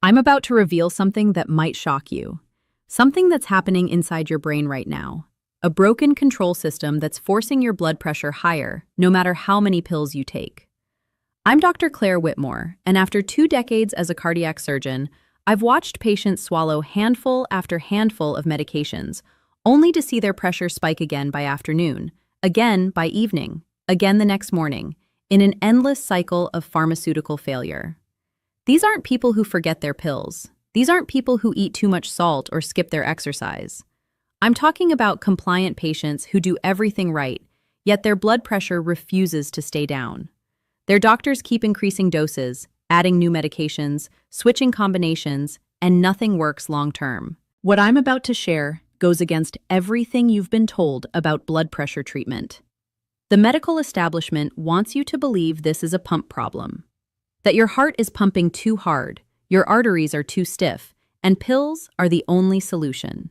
I'm about to reveal something that might shock you. Something that's happening inside your brain right now. A broken control system that's forcing your blood pressure higher, no matter how many pills you take. I'm Dr. Claire Whitmore, and after 2 decades as a cardiac surgeon, I've watched patients swallow handful after handful of medications, only to see their pressure spike again by afternoon, again by evening, again the next morning, in an endless cycle of pharmaceutical failure. These aren't people who forget their pills. These aren't people who eat too much salt or skip their exercise. I'm talking about compliant patients who do everything right, yet their blood pressure refuses to stay down. Their doctors keep increasing doses, adding new medications, switching combinations, and nothing works long-term. What I'm about to share goes against everything you've been told about blood pressure treatment. The medical establishment wants you to believe this is a pump problem, that your heart is pumping too hard, your arteries are too stiff, and pills are the only solution.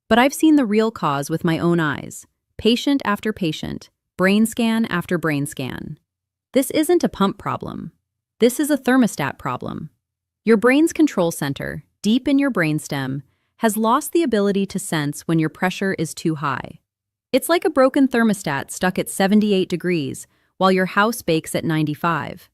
But I've seen the real cause with my own eyes, patient after patient, brain scan after brain scan. This isn't a pump problem. This is a thermostat problem. Your brain's control center, deep in your brainstem, has lost the ability to sense when your pressure is too high. It's like a broken thermostat stuck at 78 degrees while your house bakes at 95.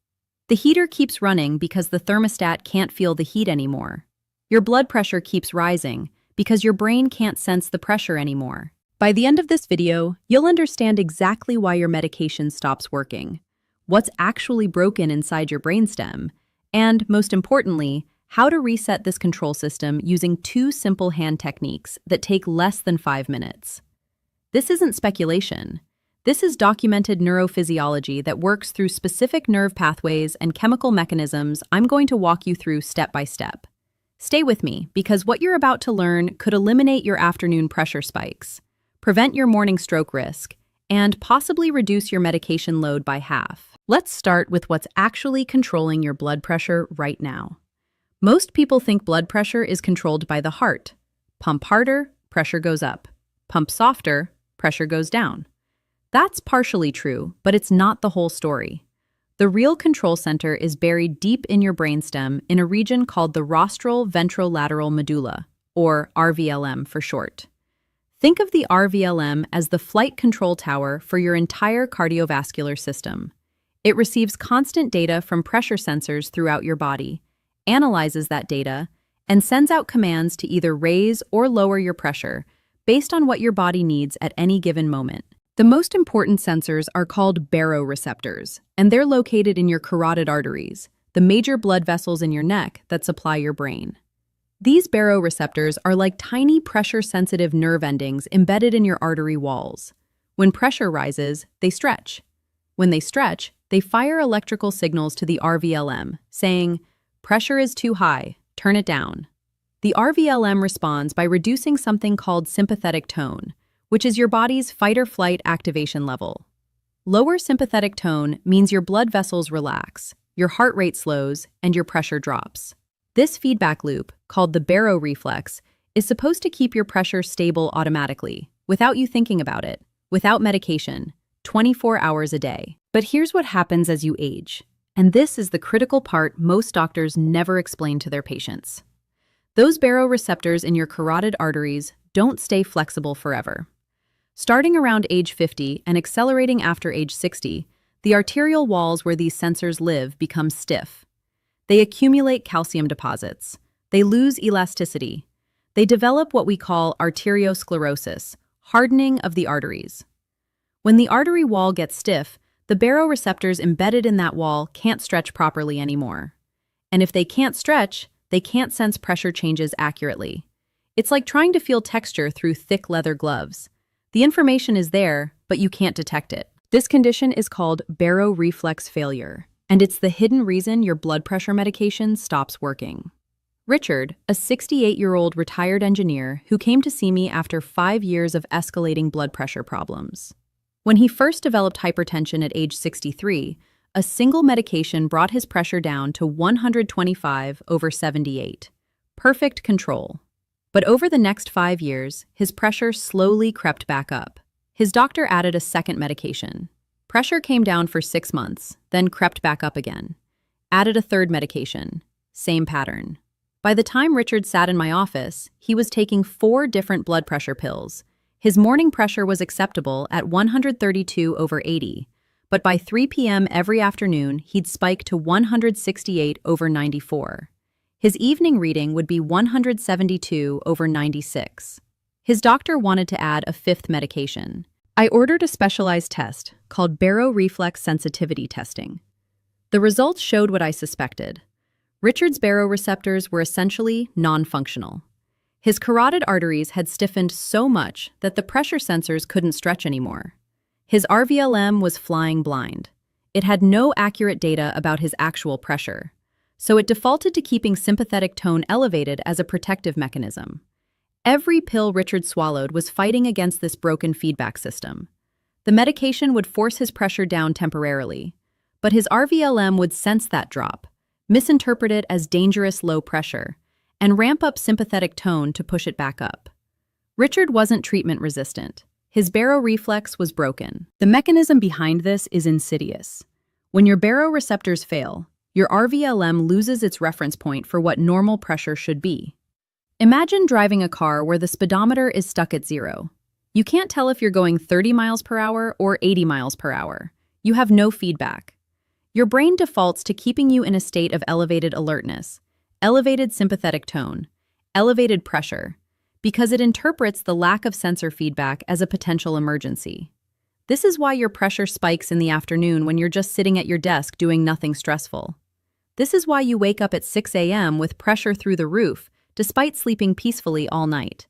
The heater keeps running because the thermostat can't feel the heat anymore. Your blood pressure keeps rising because your brain can't sense the pressure anymore. By the end of this video, you'll understand exactly why your medication stops working, what's actually broken inside your brainstem, and, most importantly, how to reset this control system using 2 simple hand techniques that take less than 5 minutes. This isn't speculation. This is documented neurophysiology that works through specific nerve pathways and chemical mechanisms I'm going to walk you through step by step. Stay with me, because what you're about to learn could eliminate your afternoon pressure spikes, prevent your morning stroke risk, and possibly reduce your medication load by half. Let's start with what's actually controlling your blood pressure right now. Most people think blood pressure is controlled by the heart. Pump harder, pressure goes up. Pump softer, pressure goes down. That's partially true, but it's not the whole story. The real control center is buried deep in your brainstem in a region called the rostral ventrolateral medulla, or RVLM for short. Think of the RVLM as the flight control tower for your entire cardiovascular system. It receives constant data from pressure sensors throughout your body, analyzes that data, and sends out commands to either raise or lower your pressure based on what your body needs at any given moment. The most important sensors are called baroreceptors, and they're located in your carotid arteries, the major blood vessels in your neck that supply your brain. These baroreceptors are like tiny pressure-sensitive nerve endings embedded in your artery walls. When pressure rises, they stretch. When they stretch, they fire electrical signals to the RVLM, saying, "Pressure is too high, turn it down." The RVLM responds by reducing something called sympathetic tone, which is your body's fight-or-flight activation level. Lower sympathetic tone means your blood vessels relax, your heart rate slows, and your pressure drops. This feedback loop, called the baroreflex, is supposed to keep your pressure stable automatically, without you thinking about it, without medication, 24 hours a day. But here's what happens as you age, and this is the critical part most doctors never explain to their patients. Those baroreceptors in your carotid arteries don't stay flexible forever. Starting around age 50 and accelerating after age 60, the arterial walls where these sensors live become stiff. They accumulate calcium deposits. They lose elasticity. They develop what we call arteriosclerosis, hardening of the arteries. When the artery wall gets stiff, the baroreceptors embedded in that wall can't stretch properly anymore. And if they can't stretch, they can't sense pressure changes accurately. It's like trying to feel texture through thick leather gloves. The information is there, but you can't detect it. This condition is called baroreflex failure, and it's the hidden reason your blood pressure medication stops working. Richard, a 68-year-old retired engineer who came to see me after 5 years of escalating blood pressure problems. When he first developed hypertension at age 63, a single medication brought his pressure down to 125/78. Perfect control. But over the next 5 years, his pressure slowly crept back up. His doctor added a second medication. Pressure came down for 6 months, then crept back up again. Added a third medication. Same pattern. By the time Richard sat in my office, he was taking 4 different blood pressure pills. His morning pressure was acceptable at 132/80, but by 3 p.m. every afternoon, he'd spike to 168/94. His evening reading would be 172/96. His doctor wanted to add a 5th medication. I ordered a specialized test called Baroreflex sensitivity testing. The results showed what I suspected. Richard's baroreceptors were essentially non-functional. His carotid arteries had stiffened so much that the pressure sensors couldn't stretch anymore. His RVLM was flying blind. It had no accurate data about his actual pressure, so it defaulted to keeping sympathetic tone elevated as a protective mechanism. Every pill Richard swallowed was fighting against this broken feedback system. The medication would force his pressure down temporarily, but his RVLM would sense that drop, misinterpret it as dangerous low pressure, and ramp up sympathetic tone to push it back up. Richard wasn't treatment resistant. His baroreflex was broken. The mechanism behind this is insidious. When your baroreceptors fail, your RVLM loses its reference point for what normal pressure should be. Imagine driving a car where the speedometer is stuck at 0. You can't tell if you're going 30 miles per hour or 80 miles per hour. You have no feedback. Your brain defaults to keeping you in a state of elevated alertness, elevated sympathetic tone, elevated pressure, because it interprets the lack of sensor feedback as a potential emergency. This is why your pressure spikes in the afternoon when you're just sitting at your desk doing nothing stressful. This is why you wake up at 6 a.m. with pressure through the roof, despite sleeping peacefully all night.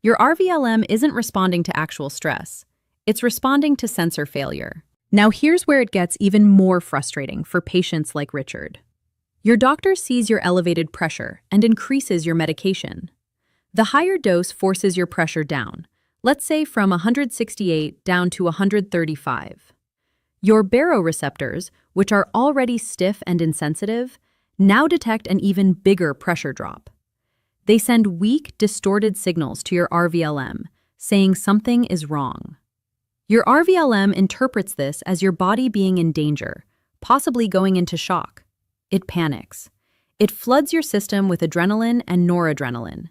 Your RVLM isn't responding to actual stress. It's responding to sensor failure. Now here's where it gets even more frustrating for patients like Richard. Your doctor sees your elevated pressure and increases your medication. The higher dose forces your pressure down, let's say from 168 down to 135. Your baroreceptors, which are already stiff and insensitive, now detect an even bigger pressure drop. They send weak, distorted signals to your RVLM, saying something is wrong. Your RVLM interprets this as your body being in danger, possibly going into shock. It panics. It floods your system with adrenaline and noradrenaline,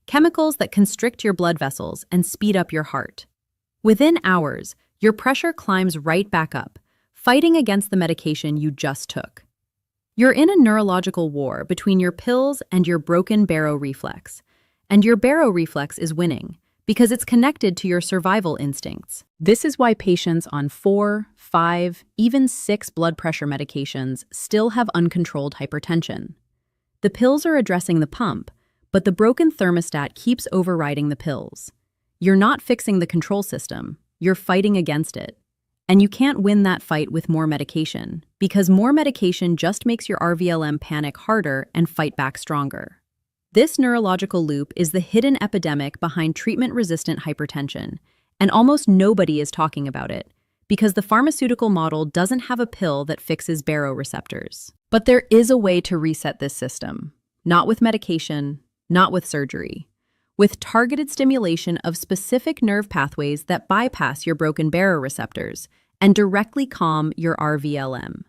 chemicals that constrict your blood vessels and speed up your heart. Within hours, your pressure climbs right back up, fighting against the medication you just took. You're in a neurological war between your pills and your broken baroreflex, and your baroreflex is winning because it's connected to your survival instincts. This is why patients on 4, 5, even 6 blood pressure medications still have uncontrolled hypertension. The pills are addressing the pump, but the broken thermostat keeps overriding the pills. You're not fixing the control system, you're fighting against it. And you can't win that fight with more medication, because more medication just makes your RVLM panic harder and fight back stronger. This neurological loop is the hidden epidemic behind treatment-resistant hypertension, and almost nobody is talking about it, because the pharmaceutical model doesn't have a pill that fixes baroreceptors. But there is a way to reset this system. Not with medication, not with surgery. With targeted stimulation of specific nerve pathways that bypass your broken baroreceptors and directly calm your RVLM.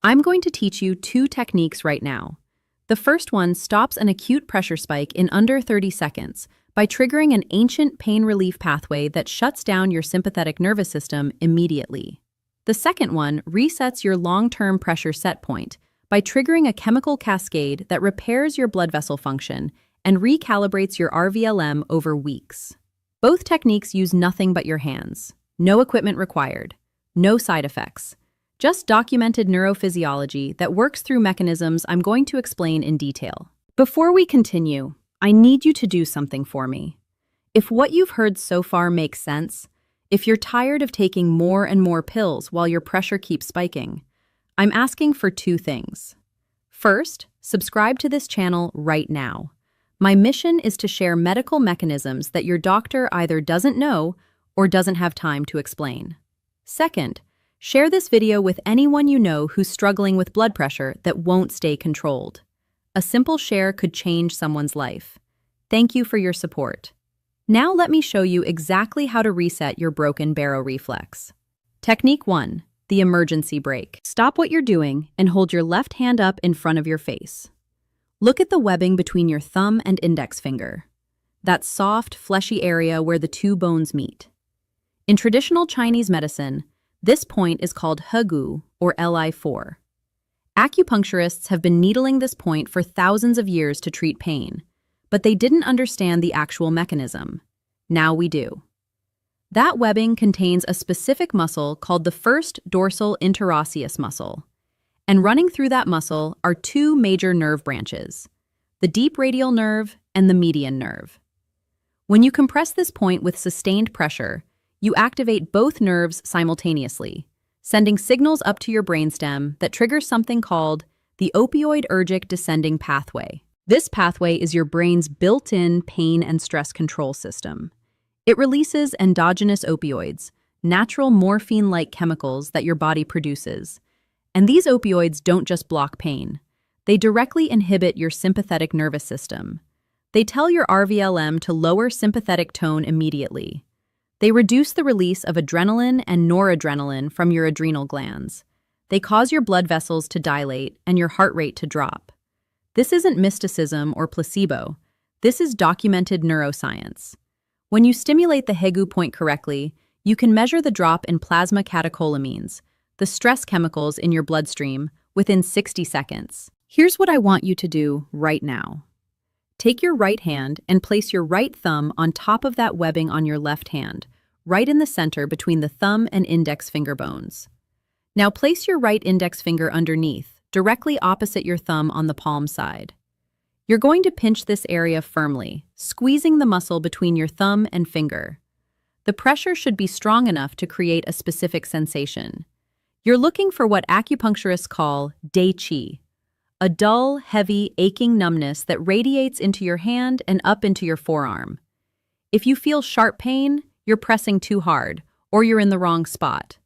I'm going to teach you 2 techniques right now. The first one stops an acute pressure spike in under 30 seconds by triggering an ancient pain relief pathway that shuts down your sympathetic nervous system immediately. The second one resets your long-term pressure set point by triggering a chemical cascade that repairs your blood vessel function and recalibrates your RVLM over weeks. Both techniques use nothing but your hands. No equipment required. No side effects. Just documented neurophysiology that works through mechanisms I'm going to explain in detail. Before we continue, I need you to do something for me. If what you've heard so far makes sense, if you're tired of taking more and more pills while your pressure keeps spiking, I'm asking for 2 things. First, subscribe to this channel right now. My mission is to share medical mechanisms that your doctor either doesn't know or doesn't have time to explain. Second, share this video with anyone you know who's struggling with blood pressure that won't stay controlled. A simple share could change someone's life. Thank you for your support. Now let me show you exactly how to reset your broken baroreflex. Technique 1, the emergency brake. Stop what you're doing and hold your left hand up in front of your face. Look at the webbing between your thumb and index finger. That soft, fleshy area where the two bones meet. In traditional Chinese medicine, this point is called Hegu, or Li4. Acupuncturists have been needling this point for thousands of years to treat pain, but they didn't understand the actual mechanism. Now we do. That webbing contains a specific muscle called the first dorsal interosseous muscle. And running through that muscle are two major nerve branches, the deep radial nerve and the median nerve. When you compress this point with sustained pressure, you activate both nerves simultaneously, sending signals up to your brainstem that trigger something called the Opioid-Ergic descending pathway. This pathway is your brain's built-in pain and stress control system. It releases endogenous opioids, natural morphine-like chemicals that your body produces. And these opioids don't just block pain. They directly inhibit your sympathetic nervous system. They tell your RVLM to lower sympathetic tone immediately. They reduce the release of adrenaline and noradrenaline from your adrenal glands. They cause your blood vessels to dilate and your heart rate to drop. This isn't mysticism or placebo. This is documented neuroscience. When you stimulate the Hegu point correctly, you can measure the drop in plasma catecholamines, the stress chemicals in your bloodstream, within 60 seconds. Here's what I want you to do right now. Take your right hand and place your right thumb on top of that webbing on your left hand, right in the center between the thumb and index finger bones. Now place your right index finger underneath, directly opposite your thumb on the palm side. You're going to pinch this area firmly, squeezing the muscle between your thumb and finger. The pressure should be strong enough to create a specific sensation. You're looking for what acupuncturists call dai qi, a dull, heavy, aching numbness that radiates into your hand and up into your forearm. If you feel sharp pain, you're pressing too hard, or you're in the wrong spot.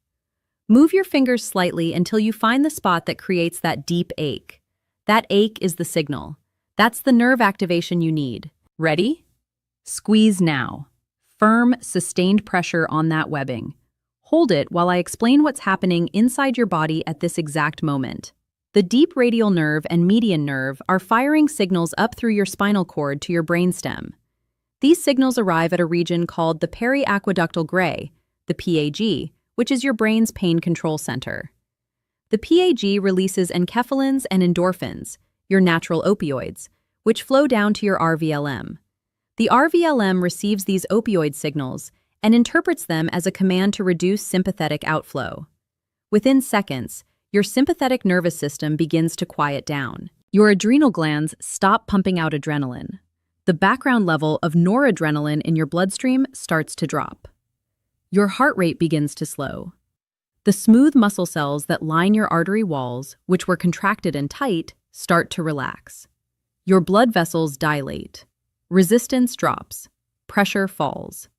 Move your fingers slightly until you find the spot that creates that deep ache. That ache is the signal. That's the nerve activation you need. Ready? Squeeze now. Firm, sustained pressure on that webbing. Hold it while I explain what's happening inside your body at this exact moment. The deep radial nerve and median nerve are firing signals up through your spinal cord to your brainstem. These signals arrive at a region called the periaqueductal gray, the PAG, which is your brain's pain control center. The PAG releases enkephalins and endorphins, your natural opioids, which flow down to your RVLM. The RVLM receives these opioid signals and interprets them as a command to reduce sympathetic outflow. Within seconds, your sympathetic nervous system begins to quiet down. Your adrenal glands stop pumping out adrenaline. The background level of noradrenaline in your bloodstream starts to drop. Your heart rate begins to slow. The smooth muscle cells that line your artery walls, which were contracted and tight, start to relax. Your blood vessels dilate. Resistance drops. Pressure falls.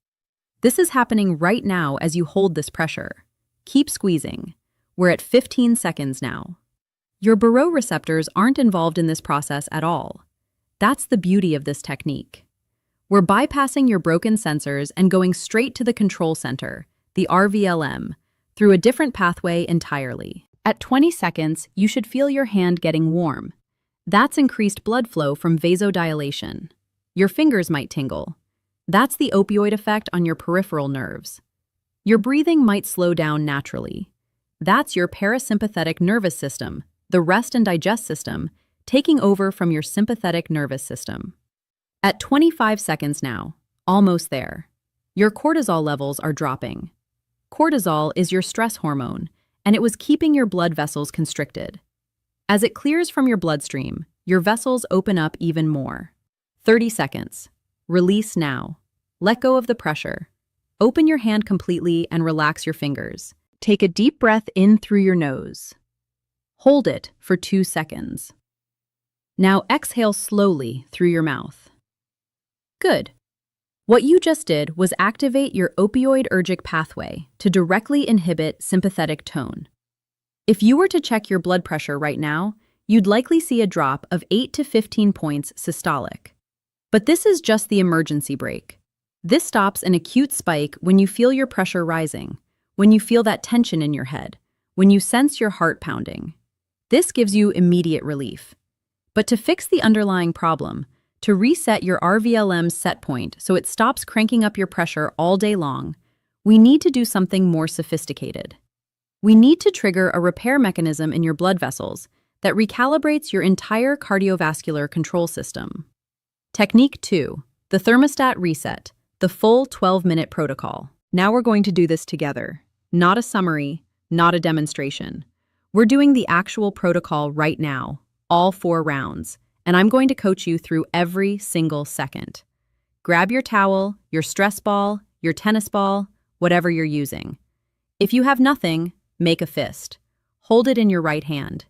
This is happening right now as you hold this pressure. Keep squeezing. We're at 15 seconds now. Your baroreceptors aren't involved in this process at all. That's the beauty of this technique. We're bypassing your broken sensors and going straight to the control center, the RVLM, through a different pathway entirely. At 20 seconds, you should feel your hand getting warm. That's increased blood flow from vasodilation. Your fingers might tingle. That's the opioid effect on your peripheral nerves. Your breathing might slow down naturally. That's your parasympathetic nervous system, the rest and digest system, taking over from your sympathetic nervous system. At 25 seconds now, almost there, your cortisol levels are dropping. Cortisol is your stress hormone, and it was keeping your blood vessels constricted. As it clears from your bloodstream, your vessels open up even more. 30 seconds. Release now. Let go of the pressure. Open your hand completely and relax your fingers. Take a deep breath in through your nose. Hold it for 2 seconds. Now exhale slowly through your mouth. Good. What you just did was activate your opioid-ergic pathway to directly inhibit sympathetic tone. If you were to check your blood pressure right now, you'd likely see a drop of 8 to 15 points systolic. But this is just the emergency brake. This stops an acute spike when you feel your pressure rising, when you feel that tension in your head, when you sense your heart pounding. This gives you immediate relief. But to fix the underlying problem, to reset your RVLM set point so it stops cranking up your pressure all day long, we need to do something more sophisticated. We need to trigger a repair mechanism in your blood vessels that recalibrates your entire cardiovascular control system. Technique 2, the thermostat reset, the full 12-minute protocol. Now we're going to do this together. Not a summary, not a demonstration. We're doing the actual protocol right now, all 4 rounds, and I'm going to coach you through every single second. Grab your towel, your stress ball, your tennis ball, whatever you're using. If you have nothing, make a fist. Hold it in your right hand.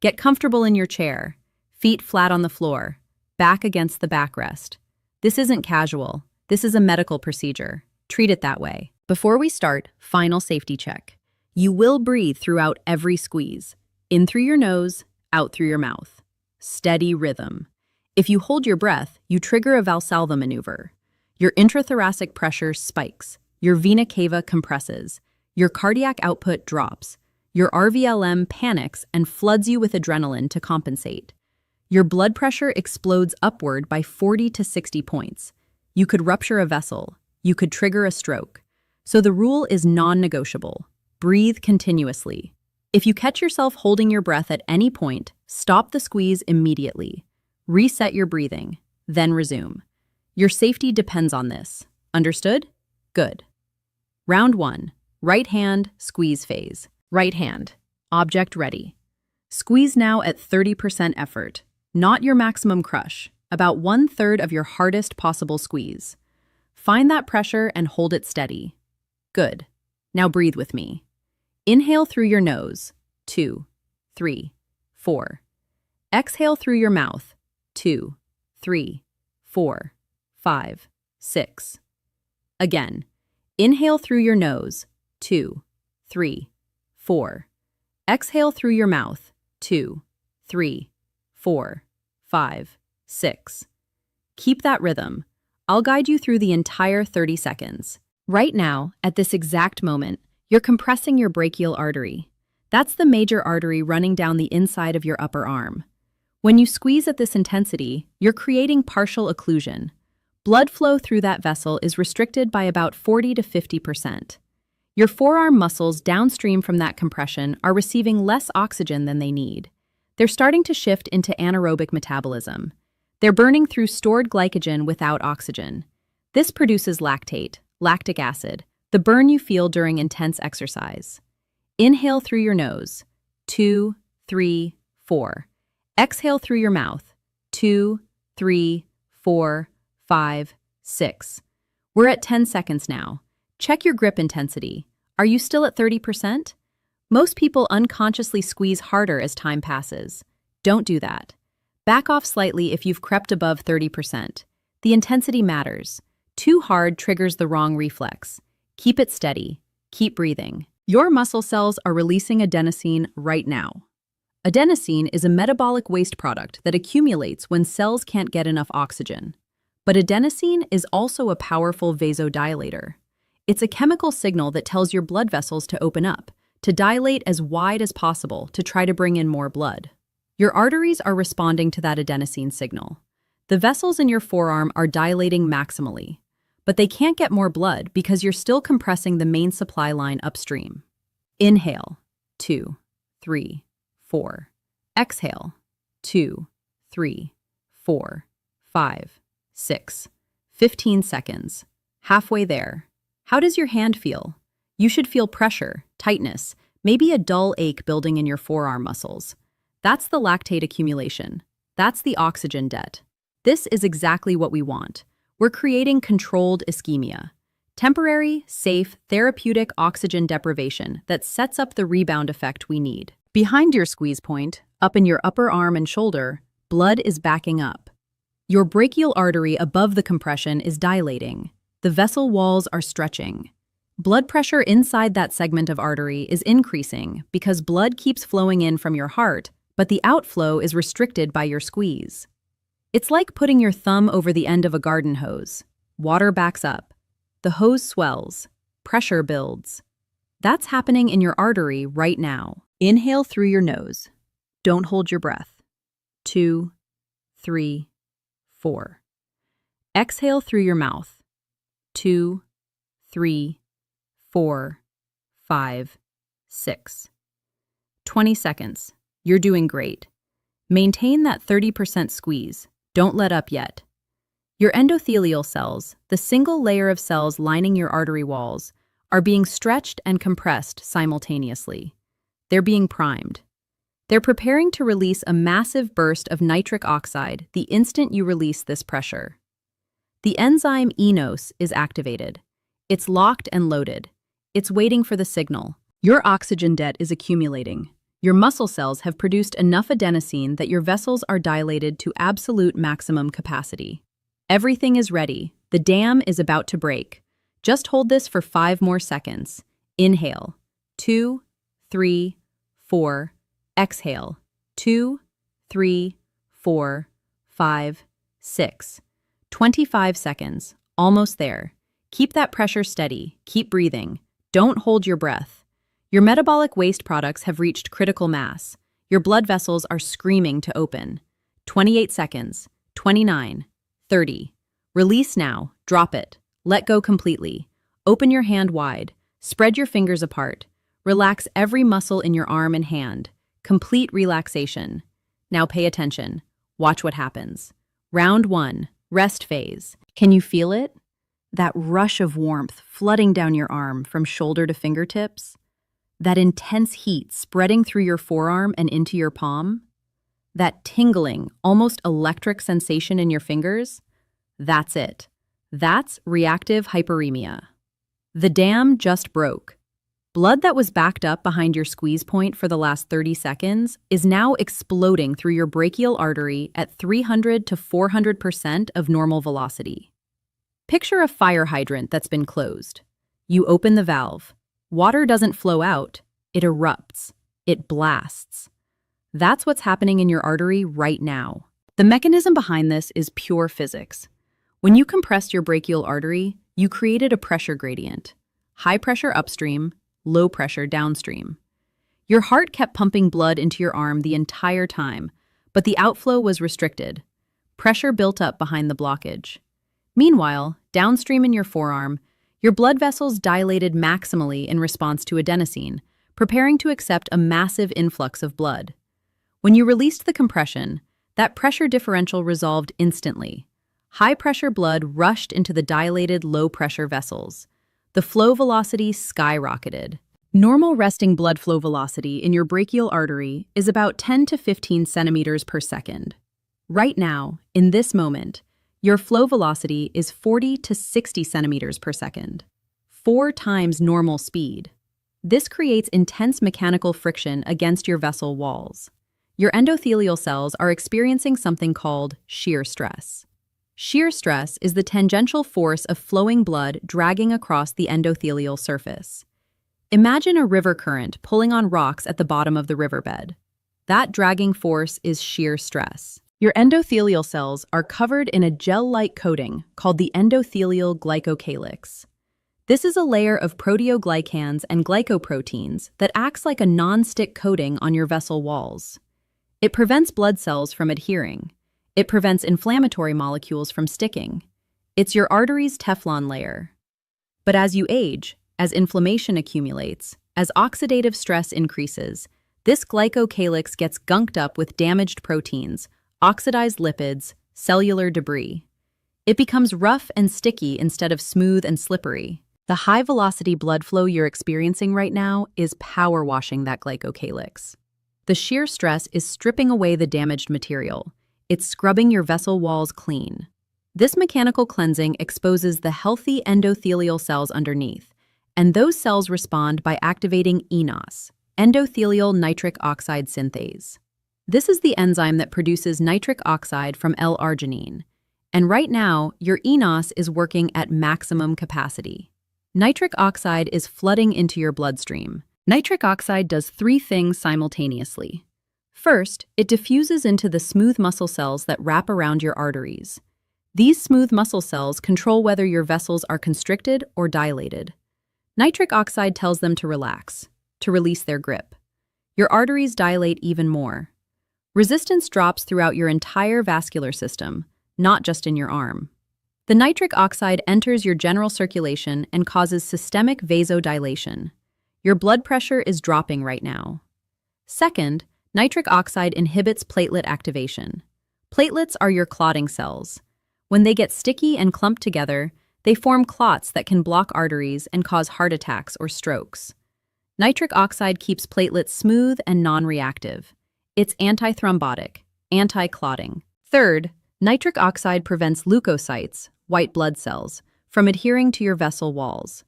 Get comfortable in your chair, feet flat on the floor, back against the backrest. This isn't casual. This is a medical procedure. Treat it that way. Before we start, final safety check. You will breathe throughout every squeeze. In through your nose, out through your mouth. Steady rhythm. If you hold your breath, you trigger a Valsalva maneuver. Your intrathoracic pressure spikes. Your vena cava compresses. Your cardiac output drops. Your RVLM panics and floods you with adrenaline to compensate. Your blood pressure explodes upward by 40 to 60 points. You could rupture a vessel. You could trigger a stroke. So the rule is non-negotiable. Breathe continuously. If you catch yourself holding your breath at any point, stop the squeeze immediately. Reset your breathing, then resume. Your safety depends on this. Understood? Good. Round 1, right hand squeeze phase. Right hand, object ready. Squeeze now at 30% effort, not your maximum crush, about 1/3 of your hardest possible squeeze. Find that pressure and hold it steady. Good. Now breathe with me. Inhale through your nose, 2, 3, 4. Exhale through your mouth, 2, 3, 4, 5, 6. Again, inhale through your nose, 2, 3, 4. Exhale through your mouth, 2, 3, 4, 5, 6. Keep that rhythm. I'll guide you through the entire 30 seconds. Right now, at this exact moment, you're compressing your brachial artery. That's the major artery running down the inside of your upper arm. When you squeeze at this intensity, you're creating partial occlusion. Blood flow through that vessel is restricted by about 40 to 50%. Your forearm muscles downstream from that compression are receiving less oxygen than they need. They're starting to shift into anaerobic metabolism. They're burning through stored glycogen without oxygen. This produces lactate, lactic acid, the burn you feel during intense exercise. Inhale through your nose, 2, 3, 4. Exhale through your mouth, 2, 3, 4, 5, 6. We're at 10 seconds now. Check your grip intensity. Are you still at 30%? Most people unconsciously squeeze harder as time passes. Don't do that. Back off slightly if you've crept above 30%. The intensity matters. Too hard triggers the wrong reflex. Keep it steady. Keep breathing. Your muscle cells are releasing adenosine right now. Adenosine is a metabolic waste product that accumulates when cells can't get enough oxygen. But adenosine is also a powerful vasodilator. It's a chemical signal that tells your blood vessels to open up, to dilate as wide as possible to try to bring in more blood. Your arteries are responding to that adenosine signal. The vessels in your forearm are dilating maximally, but they can't get more blood because you're still compressing the main supply line upstream. Inhale, 2, 3, 4. Exhale, 2, 3, 4, 5, 6. 15 seconds. Halfway there. How does your hand feel? You should feel pressure, tightness, maybe a dull ache building in your forearm muscles. That's the lactate accumulation. That's the oxygen debt. This is exactly what we want. We're creating controlled ischemia. Temporary, safe, therapeutic oxygen deprivation that sets up the rebound effect we need. Behind your squeeze point, up in your upper arm and shoulder, blood is backing up. Your brachial artery above the compression is dilating. The vessel walls are stretching. Blood pressure inside that segment of artery is increasing because blood keeps flowing in from your heart, but the outflow is restricted by your squeeze. It's like putting your thumb over the end of a garden hose. Water backs up. The hose swells. Pressure builds. That's happening in your artery right now. Inhale through your nose. Don't hold your breath. 2, 3, 4. Exhale through your mouth. 2, 3, 4, 5, 6. 20 seconds. You're doing great. Maintain that 30% squeeze. Don't let up yet. Your endothelial cells, the single layer of cells lining your artery walls, are being stretched and compressed simultaneously. They're being primed. They're preparing to release a massive burst of nitric oxide the instant you release this pressure. The enzyme eNOS is activated. It's locked and loaded. It's waiting for the signal. Your oxygen debt is accumulating. Your muscle cells have produced enough adenosine that your vessels are dilated to absolute maximum capacity. Everything is ready. The dam is about to break. Just hold this for 5 more seconds. Inhale. 2, 3, 4. Exhale. 2, 3, 4, 5, 6. 25 seconds. Almost there. Keep that pressure steady. Keep breathing. Don't hold your breath. Your metabolic waste products have reached critical mass. Your blood vessels are screaming to open. 28 seconds. 29. 30. Release now. Drop it. Let go completely. Open your hand wide. Spread your fingers apart. Relax every muscle in your arm and hand. Complete relaxation. Now pay attention. Watch what happens. Round 1. Rest phase. Can you feel it? That rush of warmth flooding down your arm from shoulder to fingertips? That intense heat spreading through your forearm and into your palm? That tingling, almost electric sensation in your fingers? That's it. That's reactive hyperemia. The dam just broke. Blood that was backed up behind your squeeze point for the last 30 seconds is now exploding through your brachial artery at 300 to 400% of normal velocity. Picture a fire hydrant that's been closed. You open the valve. Water doesn't flow out, it erupts. It blasts. That's what's happening in your artery right now. The mechanism behind this is pure physics. When you compressed your brachial artery, you created a pressure gradient. High pressure upstream, low pressure downstream. Your heart kept pumping blood into your arm the entire time, but the outflow was restricted. Pressure built up behind the blockage. Meanwhile, downstream in your forearm, your blood vessels dilated maximally in response to adenosine, preparing to accept a massive influx of blood. When you released the compression, that pressure differential resolved instantly. High-pressure blood rushed into the dilated low-pressure vessels. The flow velocity skyrocketed. Normal resting blood flow velocity in your brachial artery is about 10 to 15 centimeters per second. Right now, in this moment, your flow velocity is 40 to 60 centimeters per second, 4 times normal speed. This creates intense mechanical friction against your vessel walls. Your endothelial cells are experiencing something called shear stress. Shear stress is the tangential force of flowing blood dragging across the endothelial surface. Imagine a river current pulling on rocks at the bottom of the riverbed. That dragging force is shear stress. Your endothelial cells are covered in a gel-like coating called the endothelial glycocalyx. This is a layer of proteoglycans and glycoproteins that acts like a non-stick coating on your vessel walls. It prevents blood cells from adhering. It prevents inflammatory molecules from sticking. It's your artery's Teflon layer. But as you age, as inflammation accumulates, as oxidative stress increases, this glycocalyx gets gunked up with damaged proteins, oxidized lipids, cellular debris. It becomes rough and sticky instead of smooth and slippery. The high-velocity blood flow you're experiencing right now is power washing that glycocalyx. The shear stress is stripping away the damaged material. It's scrubbing your vessel walls clean. This mechanical cleansing exposes the healthy endothelial cells underneath, and those cells respond by activating eNOS, endothelial nitric oxide synthase. This is the enzyme that produces nitric oxide from L-arginine, and right now, your eNOS is working at maximum capacity. Nitric oxide is flooding into your bloodstream. Nitric oxide does 3 things simultaneously. First, it diffuses into the smooth muscle cells that wrap around your arteries. These smooth muscle cells control whether your vessels are constricted or dilated. Nitric oxide tells them to relax, to release their grip. Your arteries dilate even more. Resistance drops throughout your entire vascular system, not just in your arm. The nitric oxide enters your general circulation and causes systemic vasodilation. Your blood pressure is dropping right now. Second, nitric oxide inhibits platelet activation. Platelets are your clotting cells. When they get sticky and clumped together, they form clots that can block arteries and cause heart attacks or strokes. Nitric oxide keeps platelets smooth and non-reactive. It's antithrombotic, anti-clotting. Third, nitric oxide prevents leukocytes, white blood cells, from adhering to your vessel walls.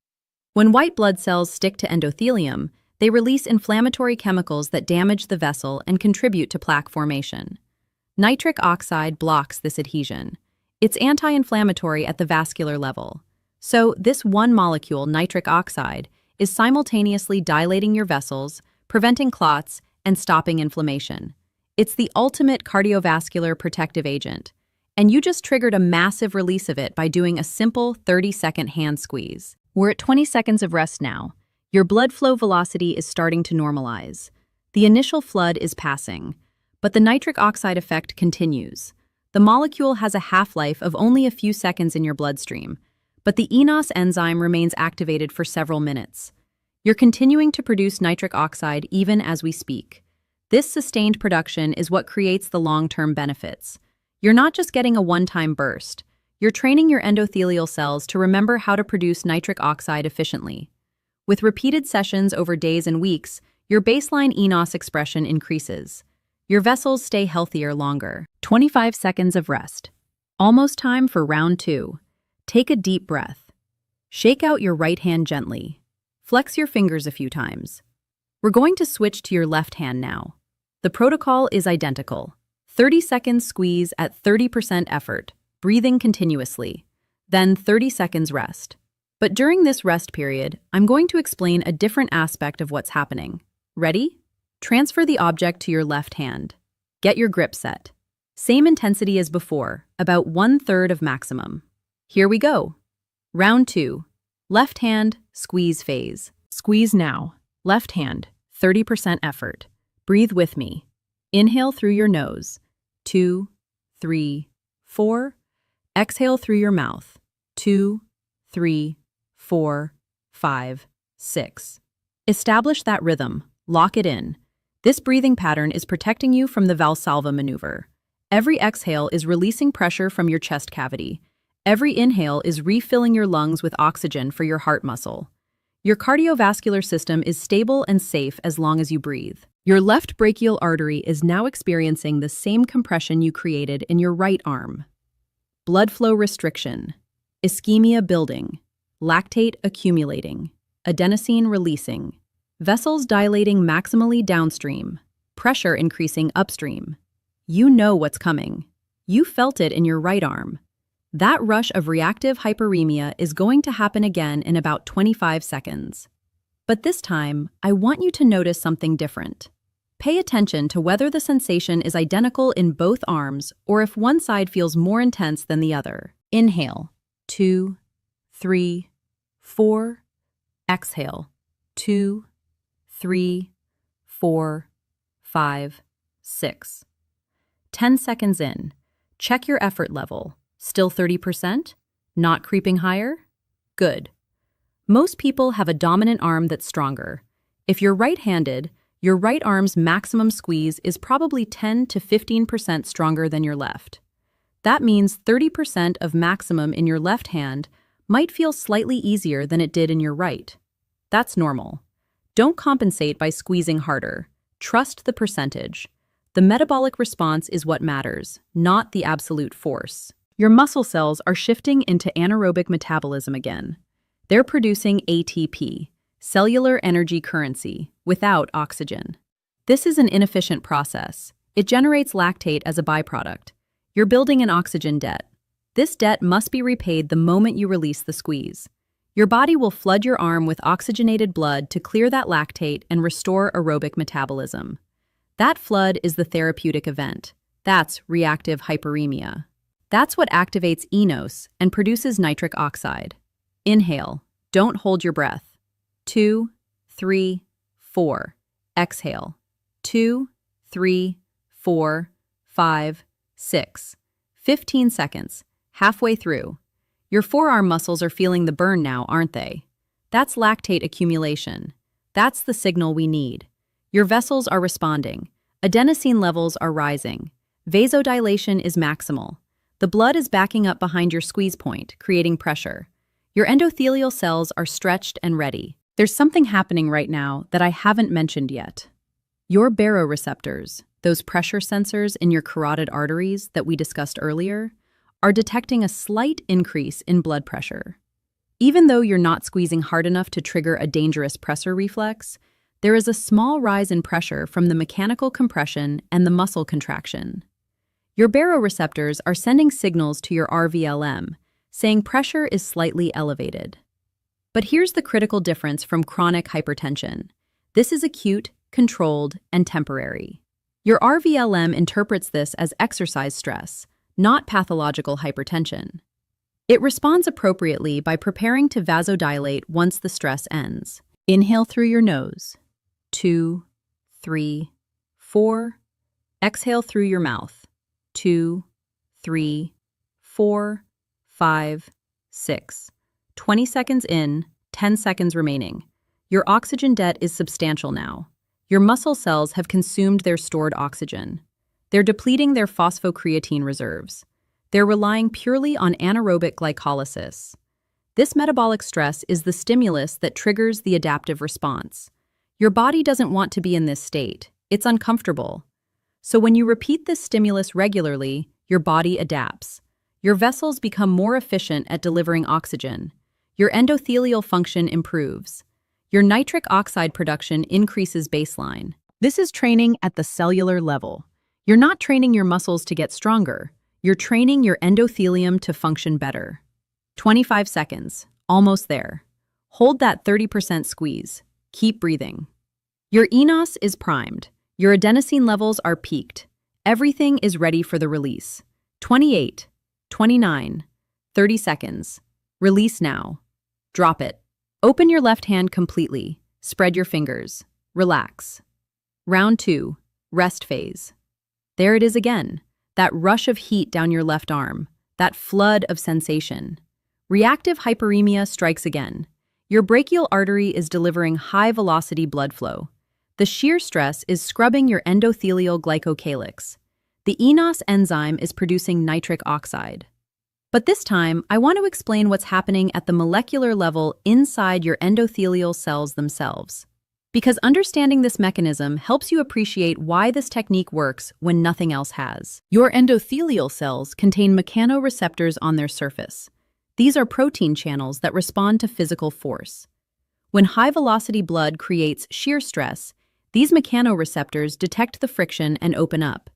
When white blood cells stick to endothelium, they release inflammatory chemicals that damage the vessel and contribute to plaque formation. Nitric oxide blocks this adhesion. It's anti-inflammatory at the vascular level. So this one molecule, nitric oxide, is simultaneously dilating your vessels, preventing clots, and stopping inflammation. It's the ultimate cardiovascular protective agent, and you just triggered a massive release of it by doing a simple 30-second hand squeeze. We're at 20 seconds of rest now. Your blood flow velocity is starting to normalize. The initial flood is passing, but the nitric oxide effect continues. The molecule has a half-life of only a few seconds in your bloodstream, but the eNOS enzyme remains activated for several minutes. You're continuing to produce nitric oxide even as we speak. This sustained production is what creates the long-term benefits. You're not just getting a one-time burst. You're training your endothelial cells to remember how to produce nitric oxide efficiently. With repeated sessions over days and weeks, your baseline eNOS expression increases. Your vessels stay healthier longer. 25 seconds of rest. Almost time for round 2. Take a deep breath. Shake out your right hand gently. Flex your fingers a few times. We're going to switch to your left hand now. The protocol is identical. 30 seconds squeeze at 30% effort, breathing continuously. Then 30 seconds rest. But during this rest period, I'm going to explain a different aspect of what's happening. Ready? Transfer the object to your left hand. Get your grip set. Same intensity as before, about 1/3 of maximum. Here we go. Round 2. Left hand, squeeze phase. Squeeze now. Left hand, 30% effort. Breathe with me. Inhale through your nose. 2, 3, 4. Exhale through your mouth. 2, 3, 4, 5, 6. Establish that rhythm. Lock it in. This breathing pattern is protecting you from the Valsalva maneuver. Every exhale is releasing pressure from your chest cavity. Every inhale is refilling your lungs with oxygen for your heart muscle. Your cardiovascular system is stable and safe as long as you breathe. Your left brachial artery is now experiencing the same compression you created in your right arm. Blood flow restriction, ischemia building, lactate accumulating, adenosine releasing, vessels dilating maximally downstream, pressure increasing upstream. You know what's coming. You felt it in your right arm. That rush of reactive hyperemia is going to happen again in about 25 seconds. But this time, I want you to notice something different. Pay attention to whether the sensation is identical in both arms or if one side feels more intense than the other. Inhale, 2, 3, 4. Exhale, 2, 3, 4, 5, 6. 10 seconds in. Check your effort level. Still 30%? Not creeping higher? Good. Most people have a dominant arm that's stronger. If you're right-handed, your right arm's maximum squeeze is probably 10 to 15% stronger than your left. That means 30% of maximum in your left hand might feel slightly easier than it did in your right. That's normal. Don't compensate by squeezing harder. Trust the percentage. The metabolic response is what matters, not the absolute force. Your muscle cells are shifting into anaerobic metabolism again. They're producing ATP, cellular energy currency, without oxygen. This is an inefficient process. It generates lactate as a byproduct. You're building an oxygen debt. This debt must be repaid the moment you release the squeeze. Your body will flood your arm with oxygenated blood to clear that lactate and restore aerobic metabolism. That flood is the therapeutic event. That's reactive hyperemia. That's what activates eNOS and produces nitric oxide. Inhale. Don't hold your breath. 2, 3, 4. Exhale. 2, 3, 4, 5, 6. 15 seconds, halfway through. Your forearm muscles are feeling the burn now, aren't they? That's lactate accumulation. That's the signal we need. Your vessels are responding. Adenosine levels are rising. Vasodilation is maximal. The blood is backing up behind your squeeze point, creating pressure. Your endothelial cells are stretched and ready. There's something happening right now that I haven't mentioned yet. Your baroreceptors, those pressure sensors in your carotid arteries that we discussed earlier, are detecting a slight increase in blood pressure. Even though you're not squeezing hard enough to trigger a dangerous pressor reflex, there is a small rise in pressure from the mechanical compression and the muscle contraction. Your baroreceptors are sending signals to your RVLM, saying pressure is slightly elevated. But here's the critical difference from chronic hypertension. This is acute, controlled, and temporary. Your RVLM interprets this as exercise stress, not pathological hypertension. It responds appropriately by preparing to vasodilate once the stress ends. Inhale through your nose. 2, 3, 4. Exhale through your mouth. 2, 3, 4, 5, 6. 20 seconds in, 10 seconds remaining. Your oxygen debt is substantial now. Your muscle cells have consumed their stored oxygen. They're depleting their phosphocreatine reserves. They're relying purely on anaerobic glycolysis. This metabolic stress is the stimulus that triggers the adaptive response. Your body doesn't want to be in this state. It's uncomfortable. So when you repeat this stimulus regularly, your body adapts. Your vessels become more efficient at delivering oxygen. Your endothelial function improves. Your nitric oxide production increases baseline. This is training at the cellular level. You're not training your muscles to get stronger. You're training your endothelium to function better. 25 seconds. Almost there. Hold that 30% squeeze. Keep breathing. Your enos is primed. Your adenosine levels are peaked. Everything is ready for the release. 28, 29, 30 seconds. Release now. Drop it. Open your left hand completely. Spread your fingers. Relax. Round 2, rest phase. There it is again. That rush of heat down your left arm. That flood of sensation. Reactive hyperemia strikes again. Your brachial artery is delivering high-velocity blood flow. The shear stress is scrubbing your endothelial glycocalyx. The enos enzyme is producing nitric oxide. But this time, I want to explain what's happening at the molecular level inside your endothelial cells themselves. Because understanding this mechanism helps you appreciate why this technique works when nothing else has. Your endothelial cells contain mechanoreceptors on their surface. These are protein channels that respond to physical force. When high-velocity blood creates shear stress, these mechanoreceptors detect the friction and open up.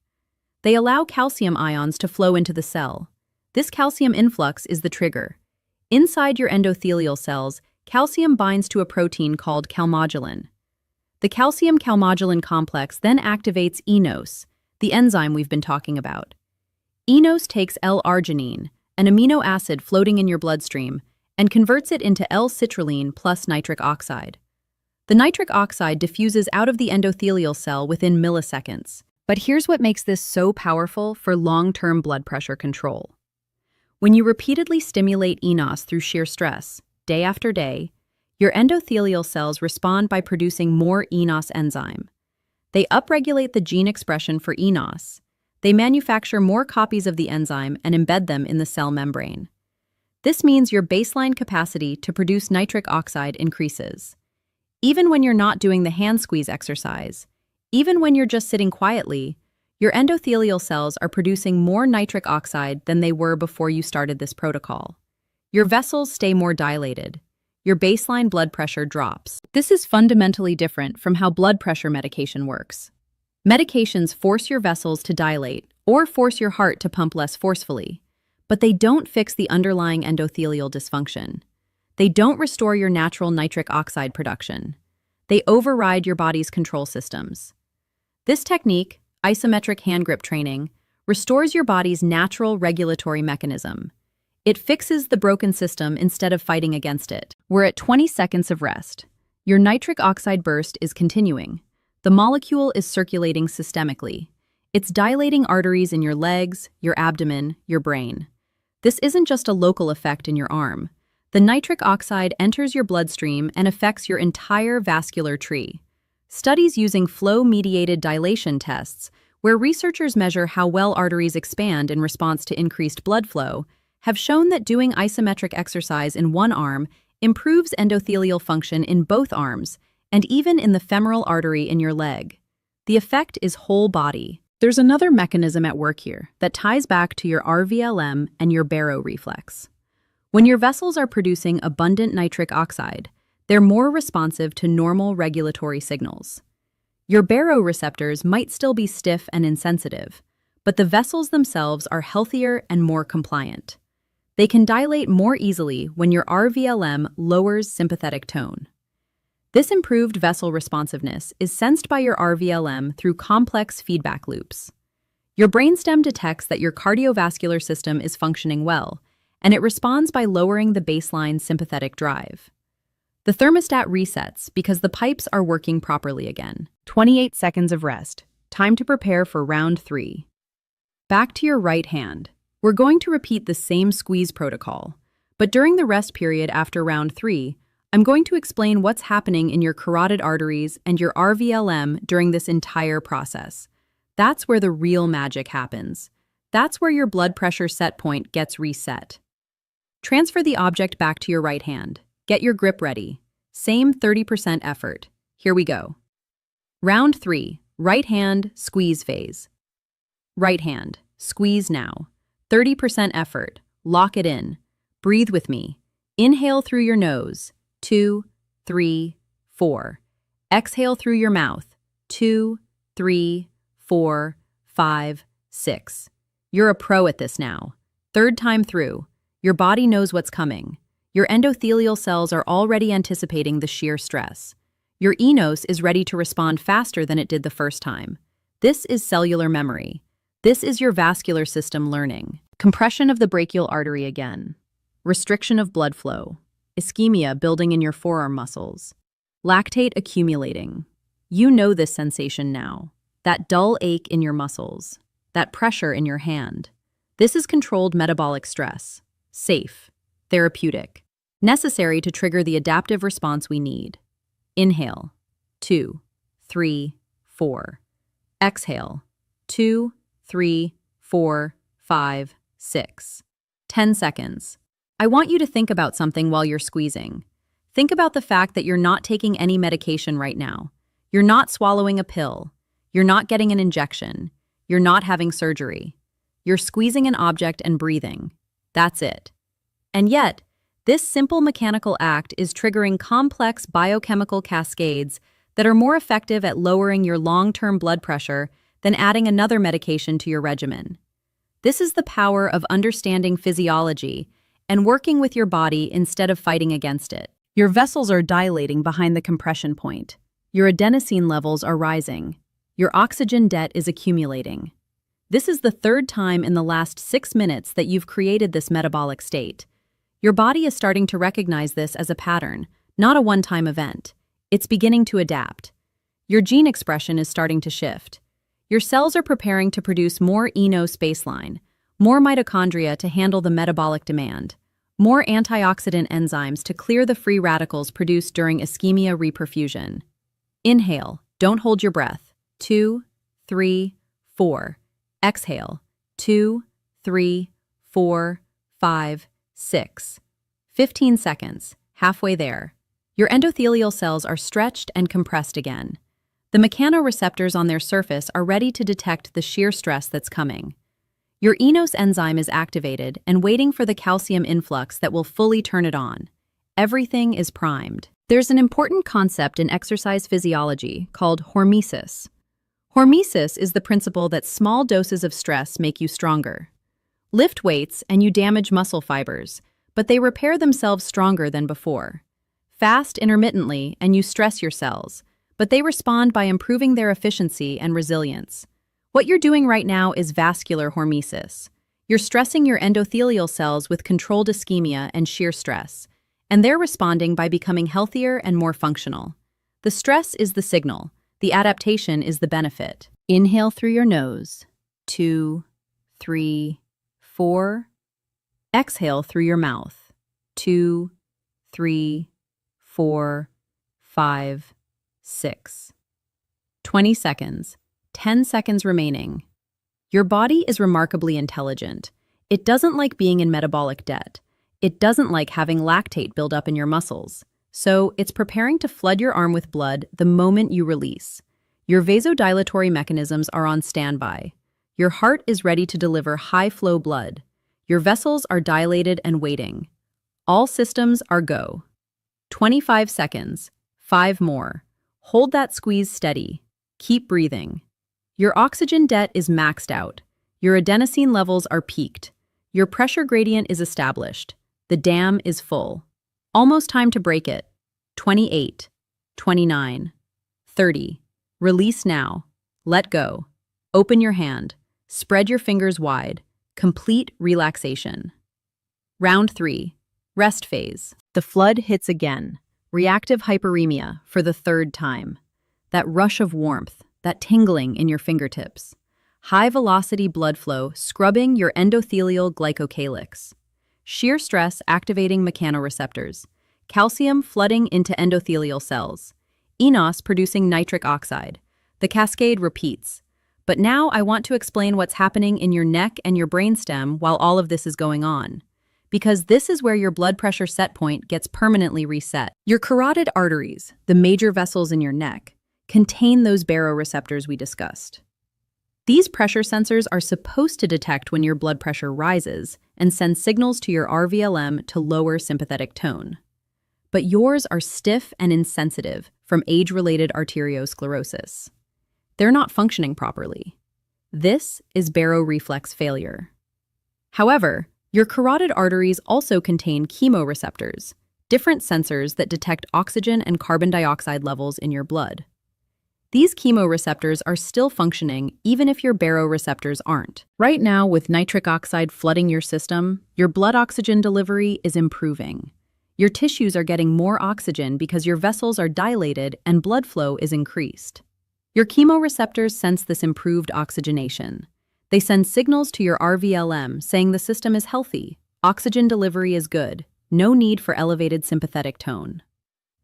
They allow calcium ions to flow into the cell. This calcium influx is the trigger. Inside your endothelial cells, calcium binds to a protein called calmodulin. The calcium-calmodulin complex then activates enos, the enzyme we've been talking about. Enos takes L-arginine, an amino acid floating in your bloodstream, and converts it into L-citrulline plus nitric oxide. The nitric oxide diffuses out of the endothelial cell within milliseconds. But here's what makes this so powerful for long-term blood pressure control. When you repeatedly stimulate enos through shear stress, day after day, your endothelial cells respond by producing more enos enzyme. They upregulate the gene expression for enos. They manufacture more copies of the enzyme and embed them in the cell membrane. This means your baseline capacity to produce nitric oxide increases. Even when you're not doing the hand squeeze exercise, even when you're just sitting quietly, your endothelial cells are producing more nitric oxide than they were before you started this protocol. Your vessels stay more dilated. Your baseline blood pressure drops. This is fundamentally different from how blood pressure medication works. Medications force your vessels to dilate or force your heart to pump less forcefully, but they don't fix the underlying endothelial dysfunction. They don't restore your natural nitric oxide production. They override your body's control systems. This technique, isometric handgrip training, restores your body's natural regulatory mechanism. It fixes the broken system instead of fighting against it. We're at 20 seconds of rest. Your nitric oxide burst is continuing. The molecule is circulating systemically. It's dilating arteries in your legs, your abdomen, your brain. This isn't just a local effect in your arm. The nitric oxide enters your bloodstream and affects your entire vascular tree. Studies using flow-mediated dilation tests, where researchers measure how well arteries expand in response to increased blood flow, have shown that doing isometric exercise in one arm improves endothelial function in both arms and even in the femoral artery in your leg. The effect is whole body. There's another mechanism at work here that ties back to your RVLM and your baroreflex. When your vessels are producing abundant nitric oxide, they're more responsive to normal regulatory signals. Your baroreceptors might still be stiff and insensitive, but the vessels themselves are healthier and more compliant. They can dilate more easily when your RVLM lowers sympathetic tone. This improved vessel responsiveness is sensed by your RVLM through complex feedback loops. Your brainstem detects that your cardiovascular system is functioning well, and it responds by lowering the baseline sympathetic drive. The thermostat resets because the pipes are working properly again. 28 seconds of rest. Time to prepare for round 3. Back to your right hand. We're going to repeat the same squeeze protocol, but during the rest period after round 3, I'm going to explain what's happening in your carotid arteries and your RVLM during this entire process. That's where the real magic happens. That's where your blood pressure set point gets reset. Transfer the object back to your right hand. Get your grip ready. Same 30% effort. Here we go. Round 3, right hand, squeeze phase. Right hand, squeeze now. 30% effort. Lock it in. Breathe with me. Inhale through your nose. 2, 3, 4. Exhale through your mouth. 2, 3, 4, 5, 6. You're a pro at this now. Third time through. Your body knows what's coming. Your endothelial cells are already anticipating the shear stress. Your enos is ready to respond faster than it did the first time. This is cellular memory. This is your vascular system learning. Compression of the brachial artery again. Restriction of blood flow. Ischemia building in your forearm muscles. Lactate accumulating. You know this sensation now. That dull ache in your muscles. That pressure in your hand. This is controlled metabolic stress. Safe. Therapeutic. Necessary to trigger the adaptive response we need. Inhale. 2, 3, 4. Exhale. 2, 3, 4, 5, 6. 10 seconds. I want you to think about something while you're squeezing. Think about the fact that you're not taking any medication right now. You're not swallowing a pill. You're not getting an injection. You're not having surgery. You're squeezing an object and breathing. That's it. And yet, this simple mechanical act is triggering complex biochemical cascades that are more effective at lowering your long-term blood pressure than adding another medication to your regimen. This is the power of understanding physiology and working with your body instead of fighting against it. Your vessels are dilating behind the compression point. Your adenosine levels are rising. Your oxygen debt is accumulating. This is the third time in the last 6 minutes that you've created this metabolic state. Your body is starting to recognize this as a pattern, not a one-time event. It's beginning to adapt. Your gene expression is starting to shift. Your cells are preparing to produce more enos baseline, more mitochondria to handle the metabolic demand, more antioxidant enzymes to clear the free radicals produced during ischemia reperfusion. Inhale, don't hold your breath. 2, 3, 4. Exhale. 2, 3, 4, 5, 6. 15 seconds. Halfway there. Your endothelial cells are stretched and compressed again. The mechanoreceptors on their surface are ready to detect the shear stress that's coming. Your enos enzyme is activated and waiting for the calcium influx that will fully turn it on. Everything is primed. There's an important concept in exercise physiology called hormesis. Hormesis is the principle that small doses of stress make you stronger. Lift weights and you damage muscle fibers, but they repair themselves stronger than before. Fast intermittently and you stress your cells, but they respond by improving their efficiency and resilience. What you're doing right now is vascular hormesis. You're stressing your endothelial cells with controlled ischemia and shear stress, and they're responding by becoming healthier and more functional. The stress is the signal. The adaptation is the benefit. Inhale through your nose. 2, 3, 4. Exhale through your mouth. 2, 3, 4, 5, 6. 20 seconds. 10 seconds remaining. Your body is remarkably intelligent. It doesn't like being in metabolic debt. It doesn't like having lactate build up in your muscles. So it's preparing to flood your arm with blood the moment you release. Your vasodilatory mechanisms are on standby. Your heart is ready to deliver high-flow blood. Your vessels are dilated and waiting. All systems are go. 25 seconds. 5 more. Hold that squeeze steady. Keep breathing. Your oxygen debt is maxed out. Your adenosine levels are peaked. Your pressure gradient is established. The dam is full. Almost time to break it. 28, 29, 30. Release now. Let go. Open your hand. Spread your fingers wide. Complete relaxation. Round 3. Rest phase. The flood hits again. Reactive hyperemia for the 3rd time. That rush of warmth, that tingling in your fingertips. High-velocity blood flow scrubbing your endothelial glycocalyx. Shear stress activating mechanoreceptors. Calcium flooding into endothelial cells. eNOS producing nitric oxide. The cascade repeats. But now I want to explain what's happening in your neck and your brainstem while all of this is going on. Because this is where your blood pressure set point gets permanently reset. Your carotid arteries, the major vessels in your neck, contain those baroreceptors we discussed. These pressure sensors are supposed to detect when your blood pressure rises and send signals to your RVLM to lower sympathetic tone. But yours are stiff and insensitive from age-related arteriosclerosis. They're not functioning properly. This is baroreflex failure. However, your carotid arteries also contain chemoreceptors, different sensors that detect oxygen and carbon dioxide levels in your blood. These chemoreceptors are still functioning even if your baroreceptors aren't. Right now, with nitric oxide flooding your system, your blood oxygen delivery is improving. Your tissues are getting more oxygen because your vessels are dilated and blood flow is increased. Your chemoreceptors sense this improved oxygenation. They send signals to your RVLM saying the system is healthy, oxygen delivery is good, no need for elevated sympathetic tone.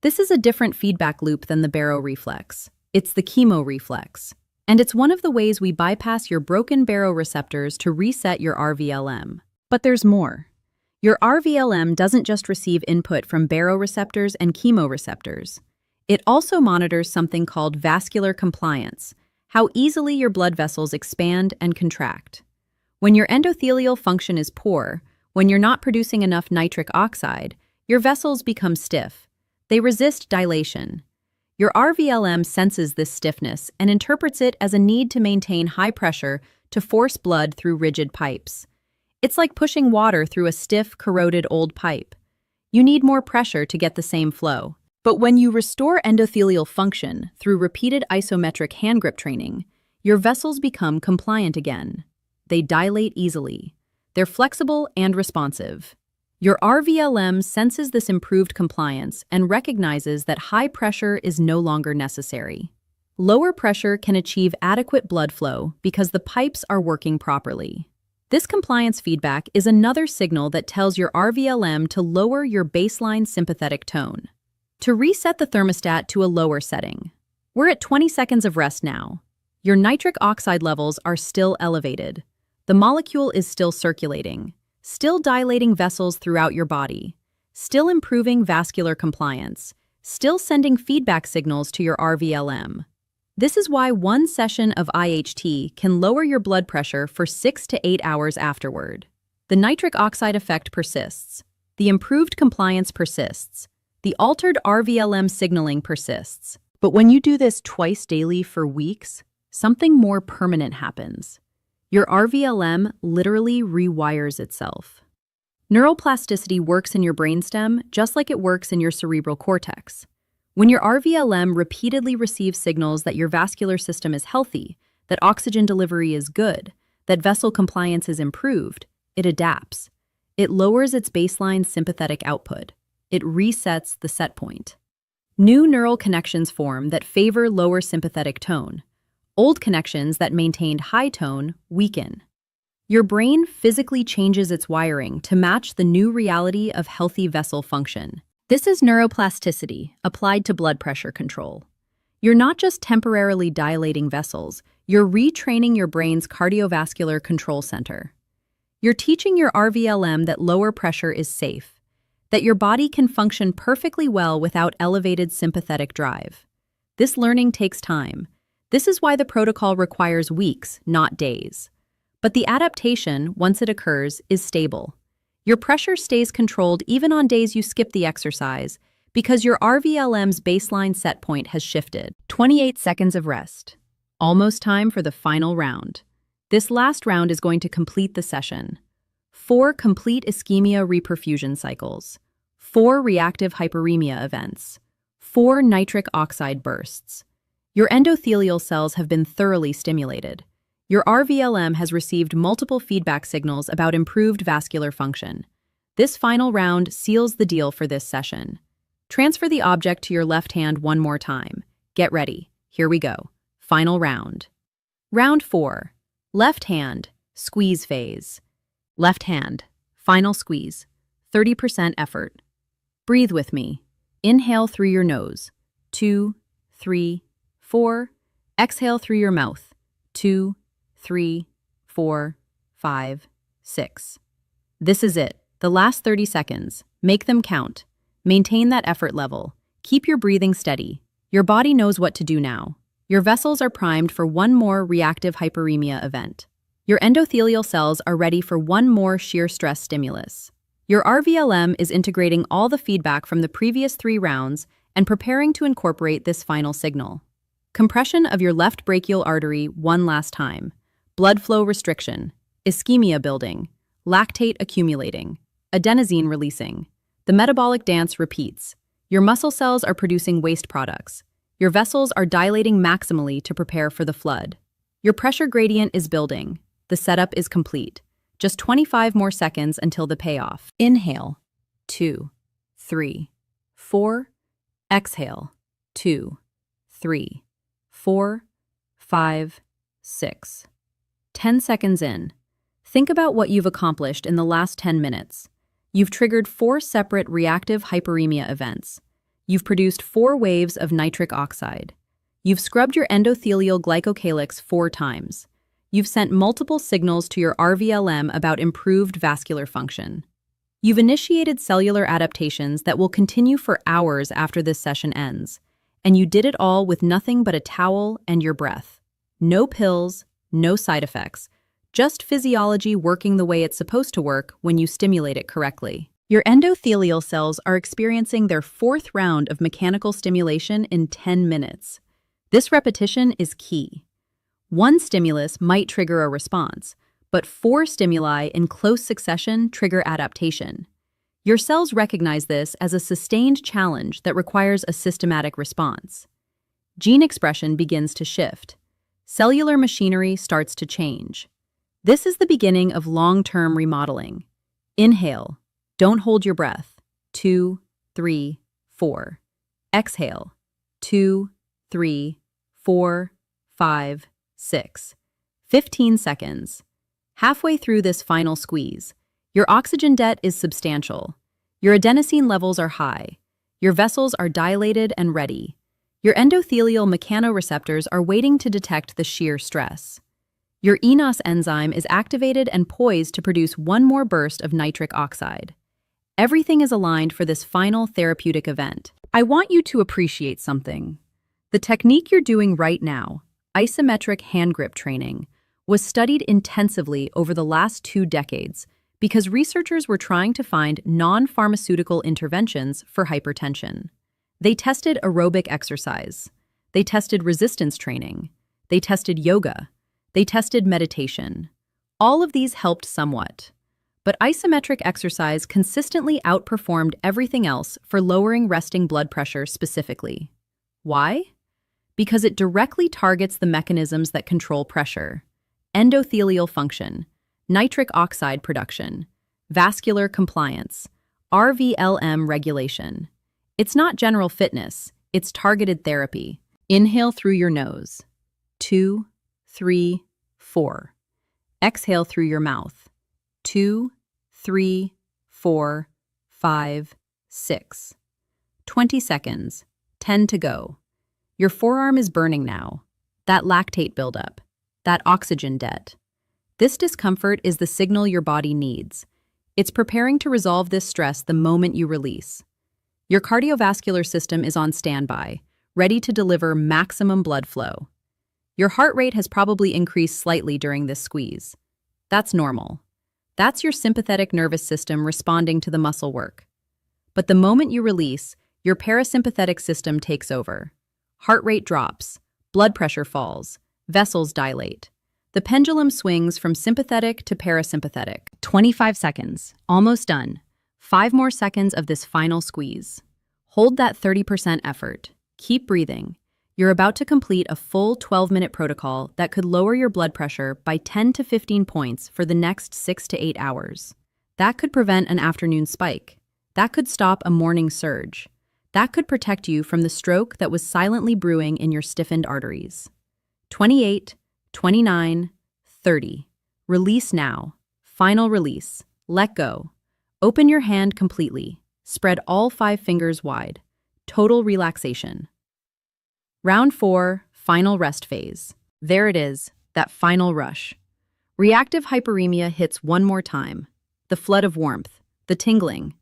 This is a different feedback loop than the baroreflex. It's the chemoreflex. And it's one of the ways we bypass your broken baroreceptors to reset your RVLM. But there's more. Your RVLM doesn't just receive input from baroreceptors and chemoreceptors. It also monitors something called vascular compliance, how easily your blood vessels expand and contract. When your endothelial function is poor, when you're not producing enough nitric oxide, your vessels become stiff. They resist dilation. Your RVLM senses this stiffness and interprets it as a need to maintain high pressure to force blood through rigid pipes. It's like pushing water through a stiff, corroded old pipe. You need more pressure to get the same flow. But when you restore endothelial function through repeated isometric handgrip training, your vessels become compliant again. They dilate easily. They're flexible and responsive. Your RVLM senses this improved compliance and recognizes that high pressure is no longer necessary. Lower pressure can achieve adequate blood flow because the pipes are working properly. This compliance feedback is another signal that tells your RVLM to lower your baseline sympathetic tone. To reset the thermostat to a lower setting. We're at 20 seconds of rest now. Your nitric oxide levels are still elevated. The molecule is still circulating, still dilating vessels throughout your body, still improving vascular compliance, still sending feedback signals to your RVLM. This is why one session of IHT can lower your blood pressure for 6 to 8 hours afterward. The nitric oxide effect persists. The improved compliance persists. The altered RVLM signaling persists. But when you do this twice daily for weeks, something more permanent happens. Your RVLM literally rewires itself. Neuroplasticity works in your brainstem just like it works in your cerebral cortex. When your RVLM repeatedly receives signals that your vascular system is healthy, that oxygen delivery is good, that vessel compliance is improved, it adapts. It lowers its baseline sympathetic output. It resets the set point. New neural connections form that favor lower sympathetic tone. Old connections that maintained high tone weaken. Your brain physically changes its wiring to match the new reality of healthy vessel function. This is neuroplasticity applied to blood pressure control. You're not just temporarily dilating vessels, you're retraining your brain's cardiovascular control center. You're teaching your RVLM that lower pressure is safe, that your body can function perfectly well without elevated sympathetic drive. This learning takes time. This is why the protocol requires weeks, not days. But the adaptation, once it occurs, is stable. Your pressure stays controlled even on days you skip the exercise because your RVLM's baseline set point has shifted. 28 seconds of rest. Almost time for the final round. This last round is going to complete the session. 4 complete ischemia reperfusion cycles, 4 reactive hyperemia events, 4 nitric oxide bursts. Your endothelial cells have been thoroughly stimulated. Your RVLM has received multiple feedback signals about improved vascular function. This final round seals the deal for this session. Transfer the object to your left hand one more time. Get ready. Here we go. Final round. Round 4. Left hand, squeeze phase. Left hand, final squeeze. 30% effort. Breathe with me. Inhale through your nose. 2, 3, 4. Exhale through your mouth. 2, 3, 4, 5, 6. This is it. The last 30 seconds. Make them count. Maintain that effort level. Keep your breathing steady. Your body knows what to do now. Your vessels are primed for one more reactive hyperemia event. Your endothelial cells are ready for one more shear stress stimulus. Your RVLM is integrating all the feedback from the previous 3 rounds and preparing to incorporate this final signal. Compression of your left brachial artery one last time. Blood flow restriction, ischemia building, lactate accumulating, adenosine releasing. The metabolic dance repeats. Your muscle cells are producing waste products. Your vessels are dilating maximally to prepare for the flood. Your pressure gradient is building. The setup is complete. Just 25 more seconds until the payoff. Inhale, 2, 3, 4. Exhale, 2, 3, 4, 5, 6. 10 seconds in. Think about what you've accomplished in the last 10 minutes. You've triggered 4 separate reactive hyperemia events. You've produced 4 waves of nitric oxide. You've scrubbed your endothelial glycocalyx 4 times. You've sent multiple signals to your RVLM about improved vascular function. You've initiated cellular adaptations that will continue for hours after this session ends. And you did it all with nothing but a towel and your breath. No pills, no side effects, just physiology working the way it's supposed to work when you stimulate it correctly. Your endothelial cells are experiencing their 4th round of mechanical stimulation in 10 minutes. This repetition is key. 1 stimulus might trigger a response, but 4 stimuli in close succession trigger adaptation. Your cells recognize this as a sustained challenge that requires a systematic response. Gene expression begins to shift. Cellular machinery starts to change. This is the beginning of long-term remodeling. Inhale. Don't hold your breath. 2, 3, 4. Exhale. 2, 3, 4, 5, 6. 15 seconds. Halfway through this final squeeze, your oxygen debt is substantial. Your adenosine levels are high. Your vessels are dilated and ready. Your endothelial mechanoreceptors are waiting to detect the shear stress. Your eNOS enzyme is activated and poised to produce one more burst of nitric oxide. Everything is aligned for this final therapeutic event. I want you to appreciate something. The technique you're doing right now, isometric hand grip training, was studied intensively over the last 2 decades because researchers were trying to find non-pharmaceutical interventions for hypertension. They tested aerobic exercise. They tested resistance training. They tested yoga. They tested meditation. All of these helped somewhat. But isometric exercise consistently outperformed everything else for lowering resting blood pressure specifically. Why? Because it directly targets the mechanisms that control pressure: endothelial function, nitric oxide production, vascular compliance, RVLM regulation. It's not general fitness, it's targeted therapy. Inhale through your nose. 2, 3, 4. Exhale through your mouth. 2, 3, 4, 5, 6. 20 seconds. 10 to go. Your forearm is burning now. That lactate buildup. That oxygen debt. This discomfort is the signal your body needs. It's preparing to resolve this stress the moment you release. Your cardiovascular system is on standby, ready to deliver maximum blood flow. Your heart rate has probably increased slightly during this squeeze. That's normal. That's your sympathetic nervous system responding to the muscle work. But the moment you release, your parasympathetic system takes over. Heart rate drops, blood pressure falls, vessels dilate. The pendulum swings from sympathetic to parasympathetic. 25 seconds, almost done. 5 more seconds of this final squeeze. Hold that 30% effort. Keep breathing. You're about to complete a full 12-minute protocol that could lower your blood pressure by 10 to 15 points for the next 6 to 8 hours. That could prevent an afternoon spike. That could stop a morning surge. That could protect you from the stroke that was silently brewing in your stiffened arteries. 28, 29, 30. Release now. Final release. Let go. Open your hand completely. Spread all 5 fingers wide. Total relaxation. Round 4, final rest phase. There it is, that final rush. Reactive hyperemia hits one more time. The flood of warmth, the tingling,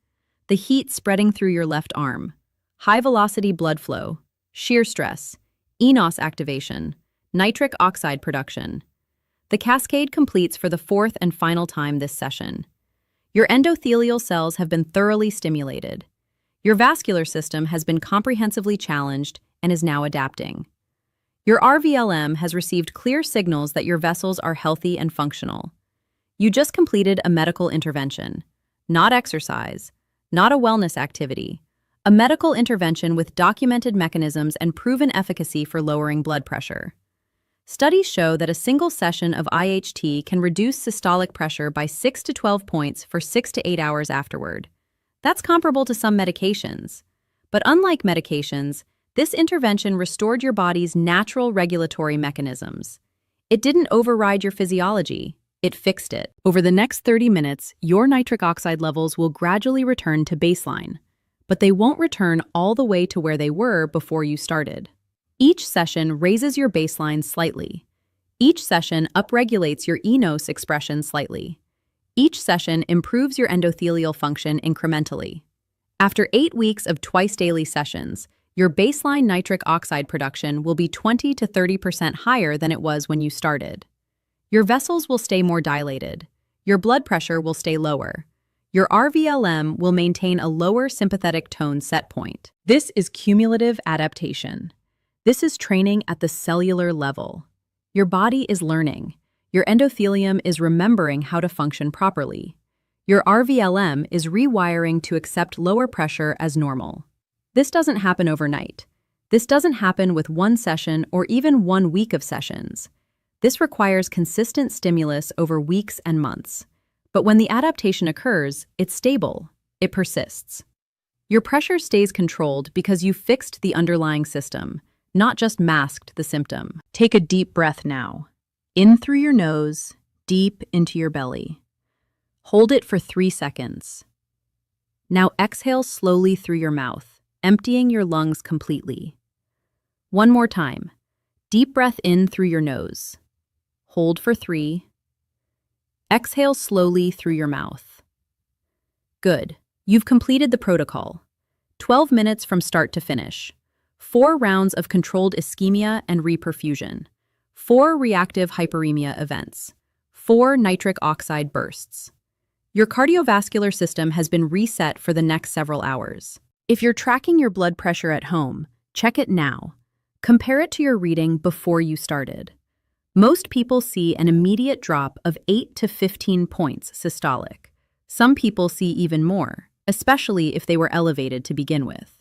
the heat spreading through your left arm, high-velocity blood flow, shear stress, eNOS activation, nitric oxide production. The cascade completes for the 4th and final time this session. Your endothelial cells have been thoroughly stimulated. Your vascular system has been comprehensively challenged and is now adapting. Your RVLM has received clear signals that your vessels are healthy and functional. You just completed a medical intervention, not exercise, not a wellness activity, a medical intervention with documented mechanisms and proven efficacy for lowering blood pressure. Studies show that a single session of IHT can reduce systolic pressure by 6 to 12 points for 6 to 8 hours afterward. That's comparable to some medications. But unlike medications, this intervention restored your body's natural regulatory mechanisms. It didn't override your physiology, it fixed it. Over the next 30 minutes, your nitric oxide levels will gradually return to baseline, but they won't return all the way to where they were before you started. Each session raises your baseline slightly. Each session upregulates your eNOS expression slightly. Each session improves your endothelial function incrementally. After 8 weeks of twice-daily sessions, your baseline nitric oxide production will be 20 to 30% higher than it was when you started. Your vessels will stay more dilated. Your blood pressure will stay lower. Your RVLM will maintain a lower sympathetic tone set point. This is cumulative adaptation. This is training at the cellular level. Your body is learning. Your endothelium is remembering how to function properly. Your RVLM is rewiring to accept lower pressure as normal. This doesn't happen overnight. This doesn't happen with one session or even 1 week of sessions. This requires consistent stimulus over weeks and months. But when the adaptation occurs, it's stable. It persists. Your pressure stays controlled because you fixed the underlying system, not just masked the symptom. Take a deep breath now. In through your nose, deep into your belly. Hold it for 3 seconds. Now exhale slowly through your mouth, emptying your lungs completely. One more time. Deep breath in through your nose. Hold for 3. Exhale slowly through your mouth. Good. You've completed the protocol. 12 minutes from start to finish. 4 rounds of controlled ischemia and reperfusion. 4 reactive hyperemia events. 4 nitric oxide bursts. Your cardiovascular system has been reset for the next several hours. If you're tracking your blood pressure at home, check it now. Compare it to your reading before you started. Most people see an immediate drop of 8 to 15 points systolic. Some people see even more, especially if they were elevated to begin with.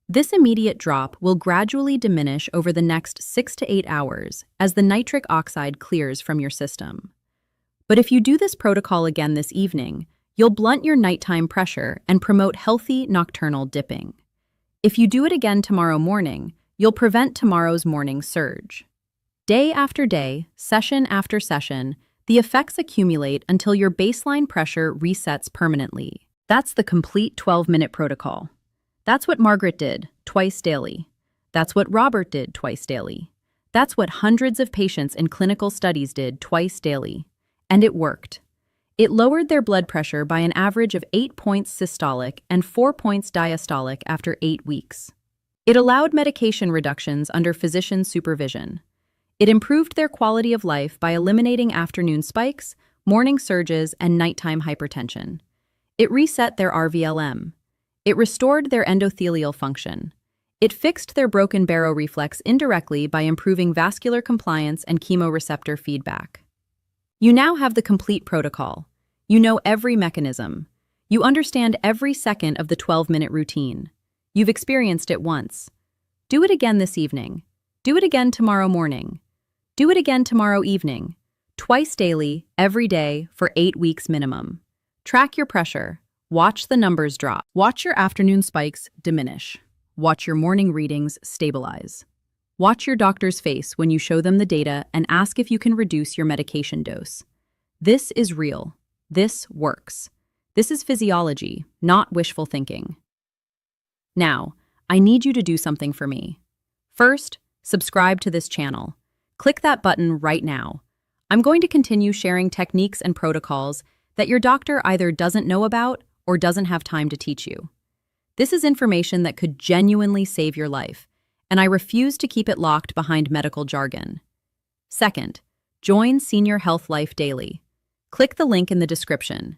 This immediate drop will gradually diminish over the next 6 to 8 hours as the nitric oxide clears from your system. But if you do this protocol again this evening, you'll blunt your nighttime pressure and promote healthy nocturnal dipping. If you do it again tomorrow morning, you'll prevent tomorrow's morning surge. Day after day, session after session, the effects accumulate until your baseline pressure resets permanently. That's the complete 12-minute protocol. That's what Margaret did, twice daily. That's what Robert did, twice daily. That's what hundreds of patients in clinical studies did, twice daily. And it worked. It lowered their blood pressure by an average of 8 points systolic and 4 points diastolic after 8 weeks. It allowed medication reductions under physician supervision. It improved their quality of life by eliminating afternoon spikes, morning surges, and nighttime hypertension. It reset their RVLM. It restored their endothelial function. It fixed their broken baroreflex indirectly by improving vascular compliance and chemoreceptor feedback. You now have the complete protocol. You know every mechanism. You understand every second of the 12-minute routine. You've experienced it once. Do it again this evening. Do it again tomorrow morning. Do it again tomorrow evening. Twice daily, every day, for 8 weeks minimum. Track your pressure. Watch the numbers drop. Watch your afternoon spikes diminish. Watch your morning readings stabilize. Watch your doctor's face when you show them the data and ask if you can reduce your medication dose. This is real. This works. This is physiology, not wishful thinking. Now, I need you to do something for me. First, subscribe to this channel. Click that button right now. I'm going to continue sharing techniques and protocols that your doctor either doesn't know about or doesn't have time to teach you. This is information that could genuinely save your life, and I refuse to keep it locked behind medical jargon. Second, join Senior Health Life Daily. Click the link in the description.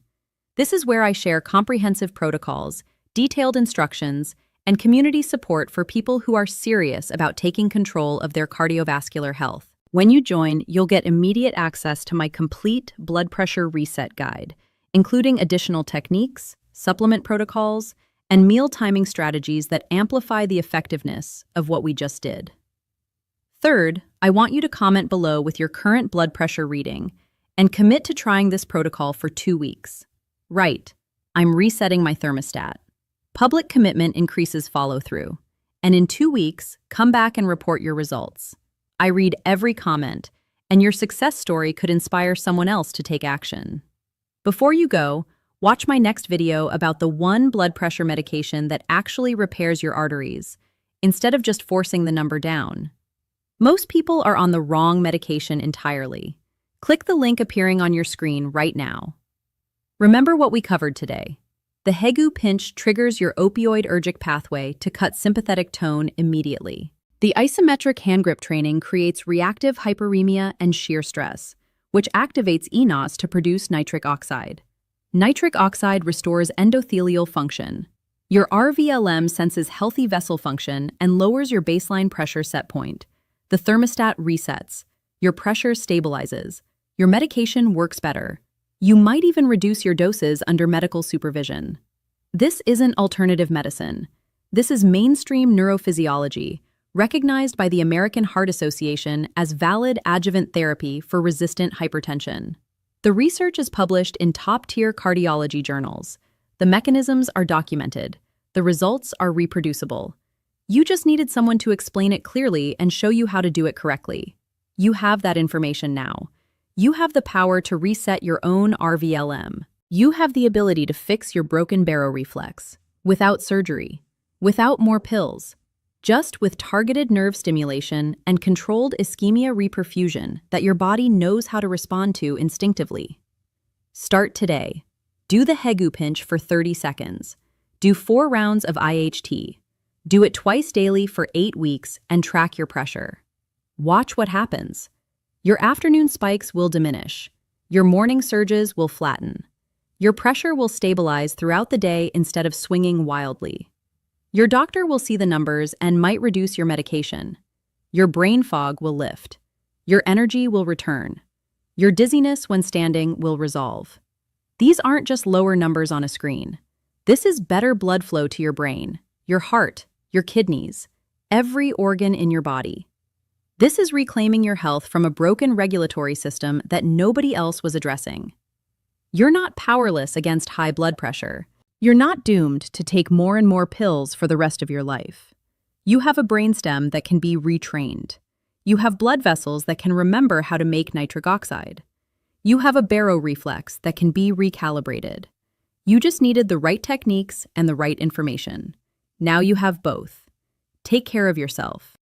This is where I share comprehensive protocols, detailed instructions, and community support for people who are serious about taking control of their cardiovascular health. When you join, you'll get immediate access to my complete blood pressure reset guide, including additional techniques, supplement protocols, and meal timing strategies that amplify the effectiveness of what we just did. Third, I want you to comment below with your current blood pressure reading and commit to trying this protocol for 2 weeks. Right, I'm resetting my thermostat. Public commitment increases follow-through, and in 2 weeks, come back and report your results. I read every comment, and your success story could inspire someone else to take action. Before you go, watch my next video about the one blood pressure medication that actually repairs your arteries, instead of just forcing the number down. Most people are on the wrong medication entirely. Click the link appearing on your screen right now. Remember what we covered today. The Hegu pinch triggers your opioid-ergic pathway to cut sympathetic tone immediately. The isometric handgrip training creates reactive hyperemia and shear stress, which activates eNOS to produce nitric oxide. Nitric oxide restores endothelial function. Your RVLM senses healthy vessel function and lowers your baseline pressure set point. The thermostat resets. Your pressure stabilizes. Your medication works better. You might even reduce your doses under medical supervision. This isn't alternative medicine. This is mainstream neurophysiology, recognized by the American Heart Association as valid adjuvant therapy for resistant hypertension. The research is published in top-tier cardiology journals. The mechanisms are documented. The results are reproducible. You just needed someone to explain it clearly and show you how to do it correctly. You have that information now. You have the power to reset your own RVLM. You have the ability to fix your broken baroreflex without surgery, without more pills, just with targeted nerve stimulation and controlled ischemia reperfusion that your body knows how to respond to instinctively. Start today. Do the Hegu pinch for 30 seconds. Do 4 rounds of IHT. Do it twice daily for 8 weeks and track your pressure. Watch what happens. Your afternoon spikes will diminish. Your morning surges will flatten. Your pressure will stabilize throughout the day instead of swinging wildly. Your doctor will see the numbers and might reduce your medication. Your brain fog will lift. Your energy will return. Your dizziness when standing will resolve. These aren't just lower numbers on a screen. This is better blood flow to your brain, your heart, your kidneys, every organ in your body. This is reclaiming your health from a broken regulatory system that nobody else was addressing. You're not powerless against high blood pressure. You're not doomed to take more and more pills for the rest of your life. You have a brainstem that can be retrained. You have blood vessels that can remember how to make nitric oxide. You have a baroreflex that can be recalibrated. You just needed the right techniques and the right information. Now you have both. Take care of yourself.